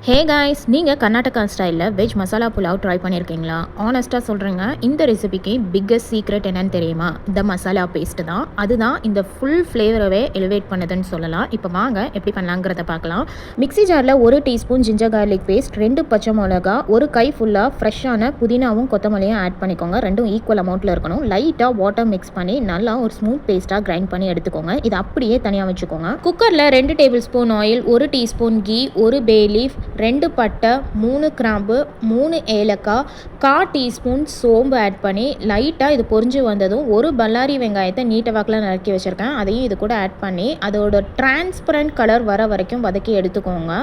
Hey guys, நீங்கள் கர்நாடகா ஸ்டைலில் veg masala pulao try பண்ணியிருக்கீங்களா? ஆனஸ்ட்டாக சொல்கிறேங்க, இந்த ரெசிபிக்கு பிக்கஸ்ட் சீக்ரெட் என்னன்னு தெரியுமா? இந்த மசாலா பேஸ்ட்டு தான். அதுதான் இந்த ஃபுல் ஃப்ளேவரவே எலிவேட் பண்ணுதுன்னு சொல்லலாம். இப்போ வாங்க எப்படி பண்ணலாங்கிறத பார்க்கலாம். மிக்ஸி ஜாரில் 1 டீஸ்பூன் ஜிஞ்சர் கார்லிக் பேஸ்ட், 2 பச்சை மிளகா, ஒரு கை ஃபுல்லாக ஃப்ரெஷ்ஷான புதினாவும் கொத்தமல்லியும் ஆட் பண்ணிக்கோங்க. ரெண்டும் ஈக்குவல் அமௌண்ட்டில் இருக்கணும். லைட்டாக வாட்டர் மிக்ஸ் பண்ணி நல்லா ஒரு ஸ்மூத் பேஸ்ட்டாக கிரைண்ட் பண்ணி எடுத்துக்கோங்க. இது அப்படியே தனியாக வச்சுக்கோங்க. குக்கரில் 2 tablespoon oil, 1 teaspoon ghee, 1 bay leaf, 2 பட்டை, 3 கிராம்பு, 3 ஏலக்காய், 1/4 டீஸ்பூன் சோம்பு ஆட் பண்ணி லைட்டாக இது பொரிஞ்சு வந்ததும் ஒரு பல்லாரி வெங்காயத்தை நீட்ட வாக்கில் நறுக்கி வச்சுருக்கேன். அதையும் இது கூட ஆட் பண்ணி அதோட டிரான்ஸ்பரண்ட் கலர் வர வரைக்கும் வதக்கி எடுத்துக்கோங்க.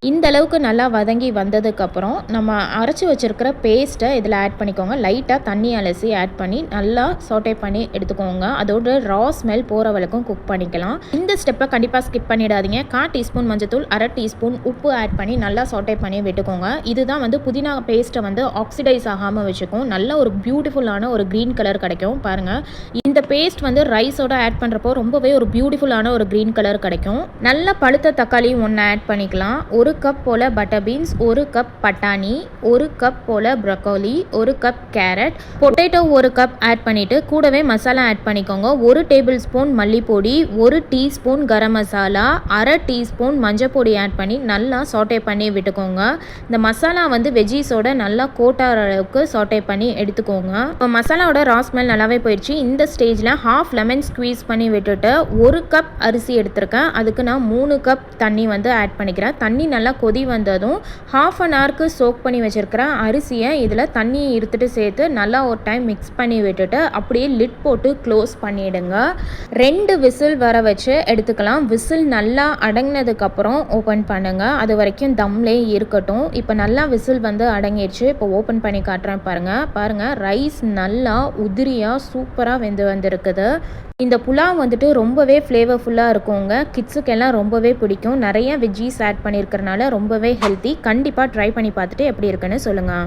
இந்த அளவுக்கு நல்லா வதங்கி வந்ததுக்கப்புறம் நம்ம அரைச்சி வச்சுருக்கிற பேஸ்ட்டை இதில் ஆட் பண்ணிக்கோங்க. லைட்டாக தண்ணி அலசி ஆட் பண்ணி நல்லா சோட்டே பண்ணி எடுத்துக்கோங்க. அதோட ரா ஸ்மெல் போகிற வரைக்கும் குக் பண்ணிக்கலாம். இந்த ஸ்டெப்பை கண்டிப்பாக ஸ்கிப் பண்ணிடாதீங்க. 1/4 டீஸ்பூன் மஞ்சத்தூள், 1/2 டீஸ்பூன் உப்பு ஆட் பண்ணி நல்லா சோட்டே பண்ணி விட்டுக்கோங்க. இதுதான் புதினா பேஸ்ட்டை ஆக்சிடைஸ் ஆகாமல் வச்சுக்கும். நல்ல ஒரு பியூட்டிஃபுல்லான ஒரு க்ரீன் கலர் கிடைக்கும். பாருங்கள், இந்த பேஸ்ட் ரைஸோட ஆட் பண்ணுறப்போ ரொம்பவே ஒரு பியூட்டிஃபுல்லான ஒரு க்ரீன் கலர் கிடைக்கும். நல்ல பழுத்த தக்காளியும் ஒன்று ஆட் பண்ணிக்கலாம். 1 கப் போல் பட்டர் பீன்ஸ், 1 கப் பட்டாணி, 1 கப் போல் broccoli, 1 cup carrot, potato 1 cup add பண்ணிவிட்டு கூடவே மசாலா ஆட் பண்ணிக்கோங்க. 1 டேபிள் ஸ்பூன் மல்லிப்பொடி, 1 டீஸ்பூன் கரம் மசாலா, 1/2 டீஸ்பூன் மஞ்சள் பொடி ஆட் பண்ணி நல்லா சாட்டே பண்ணி விட்டுக்கோங்க. இந்த மசாலா வெஜ்ஜீஸோட நல்லா கோட்டார அளவுக்கு சாட்டே பண்ணி எடுத்துக்கோங்க. இப்போ மசாலாவோட ரா ஸ்மெல் நல்லாவே போயிடுச்சு. இந்த ஸ்டேஜில் 1/2 லெமன் ஸ்க்வீஸ் பண்ணி விட்டுட்டு 1 கப் அரிசி எடுத்திருக்கேன். அதுக்கு நான் 3 கப் தண்ணி ஆட் பண்ணிக்கிறேன். தண்ணி நல்லா கொதி வந்ததும் 1/2 அன் ஹவருக்கு சோக் பண்ணி வச்சுருக்கிற அரிசியை இதில் தண்ணியை இருத்துட்டு சேர்த்து நல்லா ஒரு டைம் மிக்ஸ் பண்ணி விட்டுட்டு அப்படியே லிட் போட்டு க்ளோஸ் பண்ணிவிடுங்க. 2 விசில் வர வச்சு எடுத்துக்கலாம். விசில் நல்லா அடங்கினதுக்கப்புறம் ஓப்பன் பண்ணுங்கள். அது வரைக்கும் தம்லே இருக்கட்டும். இப்போ நல்லா விசில் அடங்கிடுச்சு. இப்போ ஓப்பன் பண்ணி காட்டுறேன். பாருங்கள் ரைஸ் நல்லா உதிரியாக சூப்பராக வெந்து வந்திருக்குது. இந்த புலாவ் ரொம்பவே ஃப்ளேவர்ஃபுல்லாக இருக்குங்க. கிட்ஸுக்கெல்லாம் ரொம்பவே பிடிக்கும். நிறைய வெஜ்ஜீஸ் ஆட் பண்ணியிருக்கிறனால ரொம்பவே ஹெல்த்தி. கண்டிப்பாக ட்ரை பண்ணி பார்த்துட்டு எப்படி இருக்குன்னு சொல்லுங்கள்.